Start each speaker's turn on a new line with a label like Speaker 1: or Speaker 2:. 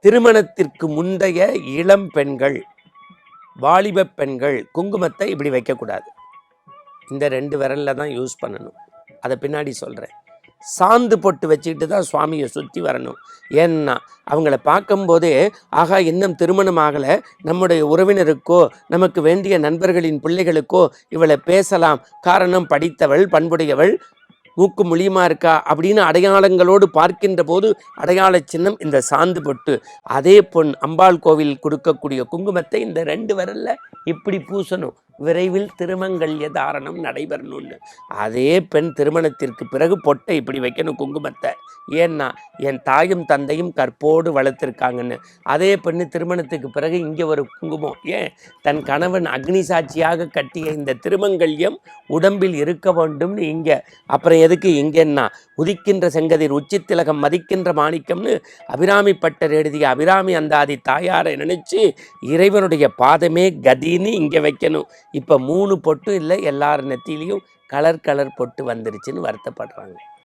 Speaker 1: திருமணத்திற்கு முந்தைய இளம் பெண்கள், வாலிப பெண்கள் குங்குமத்தை இப்படி வைக்கக்கூடாது. இந்த 2 விரலில் தான் யூஸ் பண்ணணும். அதை பின்னாடி சொல்கிறேன். சாந்து பொட்டு வச்சுக்கிட்டு தான் சுவாமியை சுற்றி வரணும். ஏன்னா அவங்கள பார்க்கும்போதே ஆகா இன்னும் திருமணம் ஆகலை, நம்முடைய உறவினருக்கோ நமக்கு வேண்டிய நண்பர்களின் பிள்ளைகளுக்கோ இவளை பேசலாம், காரணம் படித்தவள், பண்புடையவள், மூக்கு முழியுமா இருக்கா அப்படின்னு அடையாளங்களோடு பார்க்கின்ற போது அடையாள சின்னம் இந்த சாந்து பொட்டு. அதே பொன் அம்பாள் கோவில் கொடுக்கக்கூடிய குங்குமத்தை இந்த 2 விரல்ல இப்படி பூசணும். விரைவில் திருமங்கல்ய தாரணம் நடைபெறணும்னு. அதே பெண் திருமணத்திற்கு பிறகு பொட்டை இப்படி வைக்கணும், குங்குமத்தை. ஏன்னா என் தாயும் தந்தையும் கற்போடு வளர்த்துருக்காங்கன்னு. அதே பெண்ணு திருமணத்துக்கு பிறகு இங்கே ஒரு குங்குமம். ஏன்? தன் கணவன் அக்னி சாட்சியாக கட்டிய இந்த திருமங்கல்யம் உடம்பில் இருக்க வேண்டும்னு இங்கே. அப்புறம் எதுக்கு இங்கன்னா, உதிக்கின்ற செங்கதிர் உச்சித்திலகம் மதிக்கின்ற மாணிக்கம்னு அபிராமி பட்டர் எழுதிய அபிராமி அந்தாதி தாயாரை நினைச்சு இறைவனுடைய பாதமே கதின்னு இங்கே வைக்கணும். இப்போ 3 பொட்டு இல்லை, எல்லார் நெத்திலையும் கலர் பொட்டு வந்துருச்சுன்னு வருத்தப்படுறாங்க.